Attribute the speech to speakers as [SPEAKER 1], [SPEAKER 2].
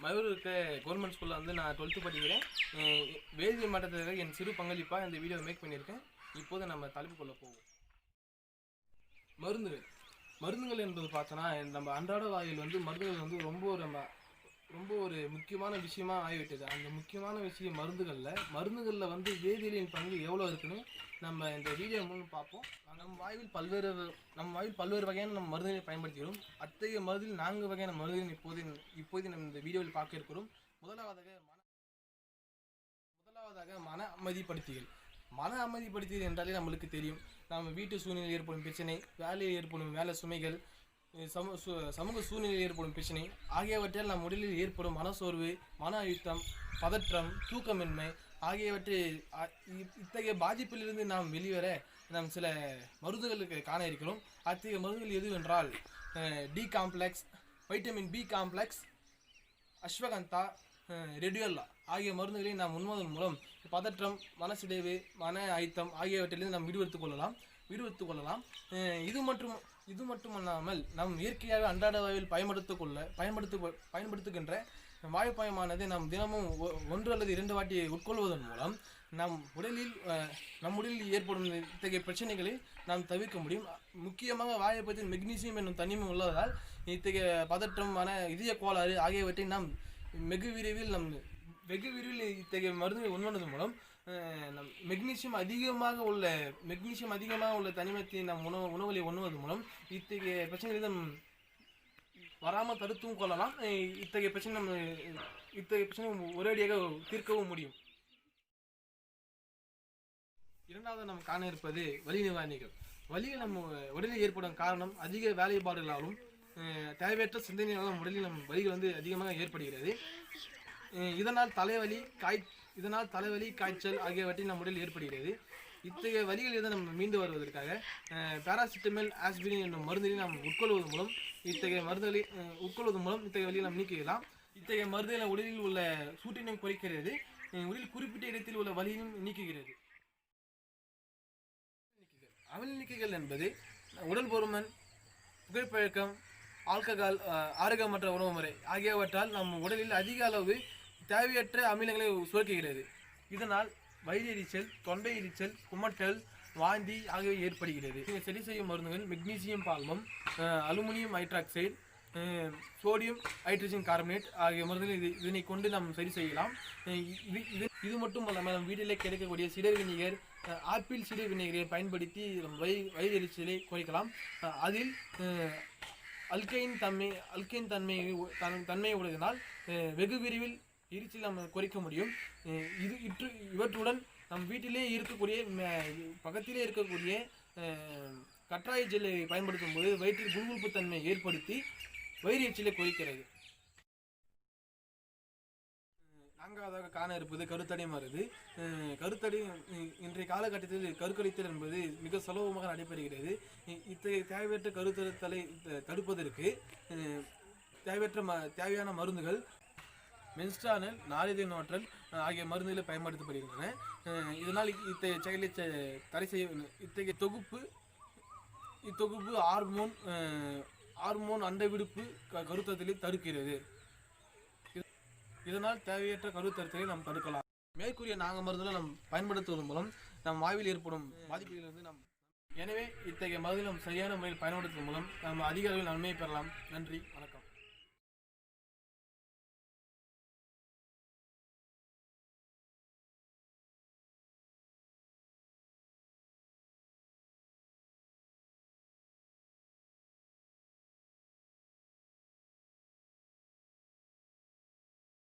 [SPEAKER 1] மயூர் இருக்க கவர்மெண்ட் ஸ்கூலில் வந்து நான் 12th படிக்கிறேன். வேதியியல் மட்டத்தில் என் சிறு பங்களிப்பாக இந்த வீடியோ மேக் பண்ணியிருக்கேன். இப்போது நம்ம தலைப்புக்குள்ளே போவோம். மருந்துகள் என்பது பார்த்தோன்னா நம்ம அன்றாட வாழ்வில் வந்து மருந்துகள் வந்து ரொம்ப ஒரு முக்கியமான விஷயமா ஆகிவிட்டது. அந்த முக்கியமான விஷயம் மருந்துகளில் வந்து வேதியியலின் பங்கு எவ்வளோ இருக்குன்னு நம்ம இந்த வீடியோ மூலம் பார்ப்போம். நம்ம வாயில் பல்வேறு வகையான நம்ம மருந்துகளை பயன்படுத்துகிறோம். அத்தகைய மருந்தில் 4 வகையான மருந்துகள் இப்போது நம்ம இந்த வீடியோவில் பார்க்க இருக்கிறோம். முதலாவதாக மன அமைதிப்படுத்திகள் என்றாலே நம்மளுக்கு தெரியும். நம்ம வீட்டு சூழ்நிலையில் ஏற்படும் பிரச்சனை, வேலையில் ஏற்படும் வேலை சுமைகள், சமூக சூழ்நிலையில் ஏற்படும் பிரச்சனை ஆகியவற்றால் நம் உடலில் ஏற்படும் மனசோர்வு, மன அழுத்தம், பதற்றம், தூக்கமின்மை ஆகியவற்றை இத்தகைய பாதிப்பிலிருந்து நாம் வெளிவர நாம் சில மருந்துகளுக்கு காண இருக்கிறோம். அத்தகைய மருந்துகள் எதுவென்றால் D complex, vitamin B complex, ashwagandha, rhodiola ஆகிய மருந்துகளை நாம் உண்ணுவதன் மூலம் பதற்றம், மனசிதைவு, மன அழுத்தம் ஆகியவற்றிலிருந்து நாம் விடுவித்துக் கொள்ளலாம். இது மட்டுமல்லாமல் நம் இயற்கையாக அன்றாட வாழ்வில் பயன்படுத்துகின்ற வாழைப்பழமானது நாம் தினமும் 1 அல்லது 2 வாட்டி உட்கொள்வதன் மூலம் நம் உடலில் ஏற்படும் இத்தகைய பிரச்சனைகளை நாம் தவிர்க்க முடியும். முக்கியமாக வாழைப்பழத்தில் மெக்னீசியம் என்னும் தனிமை உள்ளதால் இத்தகைய பதற்றம், மன இதய கோளாறு ஆகியவற்றை நாம் வெகு விரைவில் இத்தகைய மருந்துகளை உண்ணுவதன் மூலம் மெக்னீசியம் அதிகமாக உள்ள தனிமத்தை நம் உணவுகளை உண்ணுவதன் மூலம் இத்தகைய பிரச்சனைகளை நாம் வராமல் தடுத்தும் கொள்ளலாம். இத்தகைய பிரச்சனை ஒரேடியாக தீர்க்கவும் முடியும். இரண்டாவது நாம் காண இருப்பது வலி நிவாரணிகள். வலிகள் நம்ம உடலில் ஏற்படும் காரணம் அதிக வேலைப்பாடுகளாலும் தேவையற்ற சிந்தனைகளாலும் உடலில் நம் வலிகள் வந்து அதிகமாக ஏற்படுகிறது. இதனால் தலைவலி, காய்ச்சல் ஆகியவற்றை நம் உடலில் ஏற்படுகிறது. இத்தகைய வலிகள் இருந்து நம்ம மீண்டு வருவதற்காக பேராசிட்டமல், ஆஸ்பிரின் என்னும் மருந்துகளை நாம் உட்கொள்வதன் மூலம் இத்தகைய வலியை நாம் நீக்கிக்கலாம். இத்தகைய மருந்துகளை உடலில் உள்ள சூட்டினை குறைக்கிறது. உடலில் குறிப்பிட்ட இடத்தில் உள்ள வலியையும் நீக்குகிறது. அமில நீக்கிகள் என்பது உடல் பருமன், புகைப்பழக்கம், ஆல்கஹால், ஆரோக்கியமற்ற உணவு முறை ஆகியவற்றால் நம் உடலில் அதிக அளவு தேவையற்ற அமிலங்களை சுரக்குகிறது. இதனால் வயிறெரிச்சல், தொண்டை எரிச்சல், குமட்டல், வாந்தி ஆகியவை ஏற்படுகிறது. சரி செய்யும் மருந்துகள் மெக்னீசியம் பால்மம், aluminium hydroxide, sodium hydrogen carbonate ஆகிய மருந்துகள் இதனை கொண்டு நாம் சரி செய்யலாம். இது மட்டும் இல்லாமல் நம் வீட்டிலே கிடைக்கக்கூடிய சிடர் வினிகர், ஆப்பிள் சிடர் வினிகரை பயன்படுத்தி வயிறு எரிச்சலை குறைக்கலாம். அதில் அல்கைன் தன்மையை உடையதனால் வெகு விரைவில் எரிச்சல் நம்ம குறைக்க முடியும். இவற்றுடன் நம் வீட்டிலே பக்கத்திலே இருக்கக்கூடிய கற்றாழை ஜெல்லை பயன்படுத்தும் போது வயிற்றில் குங்குப்பு தன்மை ஏற்படுத்தி வயிறு எரிச்சலை குறைக்கிறது. நான்காவதாக காண இருப்பது கருத்தடை மருந்து. இன்றைய காலகட்டத்தில் கருக்கழித்தல் என்பது மிக சுலபமாக நடைபெறுகிறது. இத்தகைய தேவையற்ற கருத்தடை தடுப்பதற்கு தேவையான மருந்துகள் மென்ஸ்ட்ரானல், நாரிதனோட்ரல் ஆகிய மருந்துகளை பயன்படுத்தப்படுகின்றன. இதனால் இத்தகைய செயலை தடை செய்ய இத்தொகுப்பு ஹார்மோன் அண்டவிடுப்பு கருத்தடை தடுக்கிறது. இதனால் தேவையற்ற கருத்தடை நாம் தடுக்கலாம். மேற்கூறிய 4 மருந்துகளை நாம் பயன்படுத்துவதன் மூலம் நம் வாழ்வில் ஏற்படும் பாதிப்புகளிலிருந்து எனவே இத்தகைய மருந்துகளை நாம் சரியான முறையில் பயன்படுத்துவதன் மூலம் நாம் அதிக அளவில் நன்மையை பெறலாம். நன்றி, வணக்கம்.